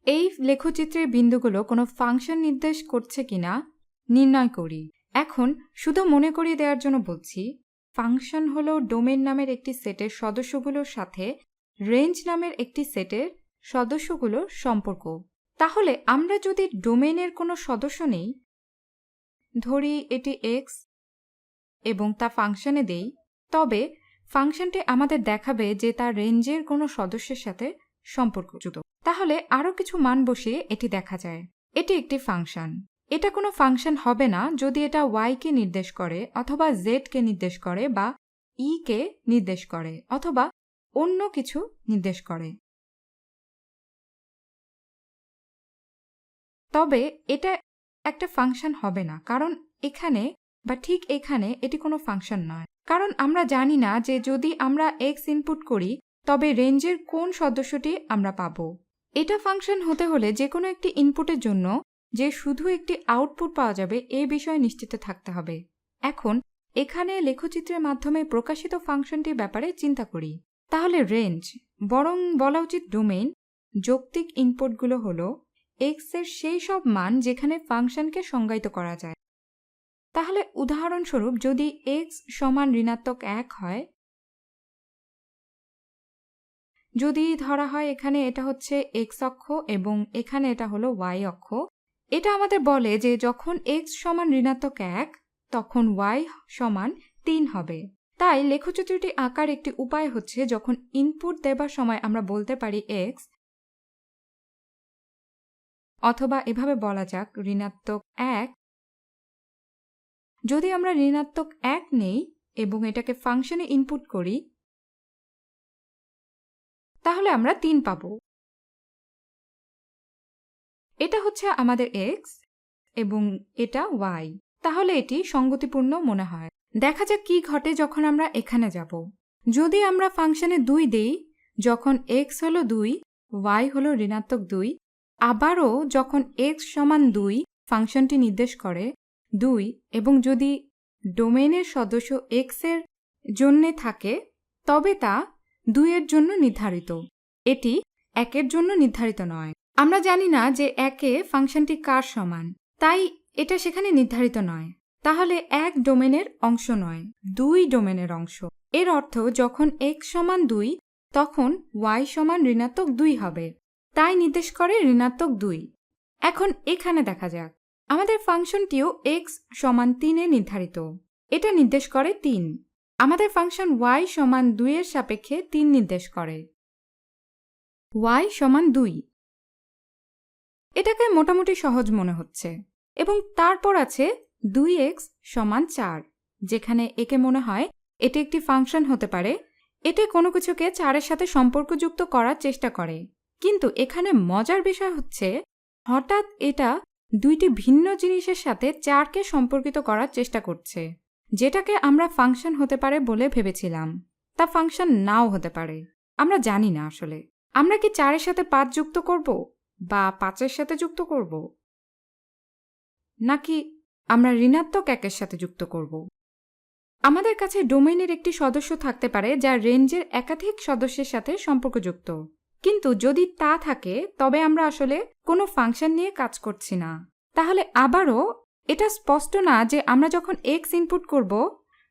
এই লেখচিত্রের বিন্দুগুলো কোনো ফাংশন নির্দেশ করছে কিনা নির্ণয় করি। এখন শুধু মনে করিয়ে দেওয়ার জন্য বলছি, ফাংশন হলো ডোমেন নামের একটি সেটের সদস্যগুলোর সাথে রেঞ্জ নামের একটি সেটের সদস্যগুলোর সম্পর্ক। তাহলে আমরা যদি ডোমেনের কোনো সদস্য নেই, ধরি এটি x এবং তা ফাংশনে দেই, তবে ফাংশনটি আমাদের দেখাবে যে তার রেঞ্জের কোনো সদস্যের সাথে সম্পর্কযুক্ত। তাহলে আরও কিছু মান বসিয়ে এটি দেখা যায়। এটি একটি ফাংশন। এটা কোনো ফাংশন হবে না যদি এটা y কে নির্দেশ করে অথবা z কে নির্দেশ করে বা e কে নির্দেশ করে অথবা অন্য কিছু নির্দেশ করে। তবে এটা একটা ফাংশন হবে না, কারণ এখানে বা ঠিক এখানে এটি কোনো ফাংশন নয়। কারণ আমরা জানি না যে যদি আমরা x ইনপুট করি তবে রেঞ্জের কোন সদস্যটি আমরা পাব। এটা ফাংশন হতে হলে যে কোনো একটি ইনপুটের জন্য যে শুধু একটি আউটপুট পাওয়া যাবে এই বিষয়ে নিশ্চিত থাকতে হবে। এখন এখানে লেখচিত্রের মাধ্যমে প্রকাশিত ফাংশনটির ব্যাপারে চিন্তা করি। তাহলে রেঞ্জ, বরং বলা উচিত ডোমেইন, যৌক্তিক ইনপুটগুলো হলো x এর সেই সব মান যেখানে ফাংশনকে সংজ্ঞায়িত করা যায়। তাহলে উদাহরণস্বরূপ যদি x সমান ঋণাত্মক 1 হয়, যদি ধরা হয় এখানে এটা হচ্ছে x অক্ষ এবং এখানে এটা হলো y অক্ষ, এটা আমাদের বলে যে যখন x সমান ঋণাত্মক 1 তখন y সমান 3 হবে। তাই লেখচিত্রটি আঁকার একটি উপায় হচ্ছে যখন ইনপুট দেবার সময় আমরা বলতে পারি x, অথবা এভাবে বলা যাক ঋণাত্মক 1। যদি আমরা ঋণাত্মক 1 নেই এবং এটাকে ফাংশনে ইনপুট করি তাহলে আমরা 3 পাব। এটা হচ্ছে আমাদের x এবং এটা y। তাহলে এটি সঙ্গতিপূর্ণ মনে হয়। দেখা যাক কি ঘটে যখন আমরা এখানে যাব। যদি আমরা ফাংশনে 2 দেই, যখন x হলো 2, y হলো ঋণাত্মক 2, আবারও যখন x সমান 2 ফাংশনটি নির্দেশ করে 2 এবং যদি ডোমেইনের সদস্য x এর জন্যে থাকে তবে তা 2 এর জন্য নির্ধারিত। এটি 1 এর জন্য নির্ধারিত নয়। আমরা জানি না যে 1 এ ফাংশনটি কার সমান, তাই এটা সেখানে নির্ধারিত নয়। তাহলে 1 ডোমেনের অংশ নয়, 2 ডোমেনের অংশ। এর অর্থ যখন x সমান 2 তখন y সমান ঋণাত্মক 2 হবে, তাই নির্দেশ করে ঋণাত্মক 2। এখন এখানে দেখা যাক আমাদের ফাংশনটিও x সমান 3 এ নির্ধারিত। এটা নির্দেশ করে 3। আমাদের ফাংশন y সমান 2 এর সাপেক্ষে 3 নির্দেশ করে। y সমান 2। এটাকে মোটামুটি সহজ মনে হচ্ছে। এবং তারপর আছে 2x সমান 4, যেখানে একে মনে হয় এটি একটি ফাংশন হতে পারে। এতে কোনো কিছুকে 4 এর সাথে সম্পর্কযুক্ত করার চেষ্টা করে। কিন্তু এখানে মজার বিষয় হচ্ছে হঠাৎ এটা দুইটি ভিন্ন জিনিসের সাথে 4 কে সম্পর্কিত করার চেষ্টা করছে। যেটাকে আমরা ফাংশন হতে পারে বলে ভেবেছিলাম, তা ফাংশন নাও হতে পারে। আমরা জানি না আসলে আমরা কি 4 এর সাথে 5 যুক্ত করব বা 5 এর সাথে যুক্ত করব, নাকি আমরা ঋণাত্মক 1 এর সাথে যুক্ত করব। আমাদের কাছে ডোমেইনের একটি সদস্য থাকতে পারে যা রেঞ্জের একাধিক সদস্যের সাথে সম্পর্কযুক্ত। কিন্তু যদি তা থাকে তবে আমরা আসলে কোনো ফাংশন নিয়ে কাজ করছি না। তাহলে আবারও এটা স্পষ্ট না যে আমরা যখন x ইনপুট করব,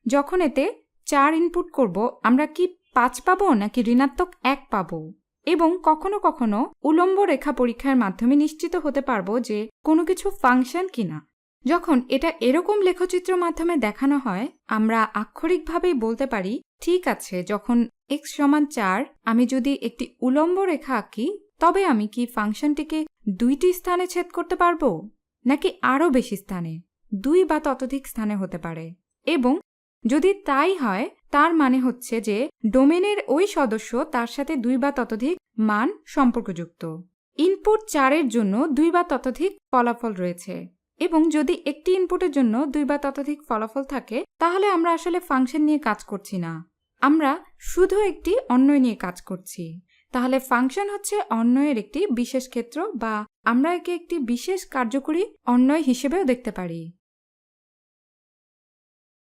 যখন এতে 4 ইনপুট করব, আমরা কি 5 পাবো নাকি ঋণাত্মক 1 পাবো। এবং কখনো কখনো উলম্ব রেখা পরীক্ষার মাধ্যমে নিশ্চিত হতে পারবো যে কোনো কিছু ফাংশন কিনা। যখন এটা এরকম লেখচিত্র মাধ্যমে দেখানো হয় আমরা আক্ষরিকভাবেই বলতে পারি ঠিক আছে, যখন x সমান 4 আমি যদি একটি উলম্ব রেখা আঁকি তবে আমি কি ফাংশনটিকে 2টি স্থানে ছেদ করতে পারবো নাকি আরও বেশি স্থানে, 2 বা ততোধিক স্থানে হতে পারে। এবং যদি তাই হয় তার মানে হচ্ছে যে ডোমেনের ওই সদস্য তার সাথে 2 বা ততোধিক মান সম্পর্কযুক্ত। ইনপুট 4 এর জন্য 2 বা ততোধিক ফলাফল রয়েছে এবং যদি একটি ইনপুটের জন্য 2 বা ততোধিক ফলাফল থাকে তাহলে আমরা আসলে ফাংশন নিয়ে কাজ করছি না, আমরা শুধু একটি অন্বয় নিয়ে কাজ করছি। তাহলে ফাংশন হচ্ছে অন্বয়ের একটি বিশেষ ক্ষেত্র, বা আমরা একে একটি বিশেষ কার্যকরী অন্বয় হিসেবেও দেখতে পারি।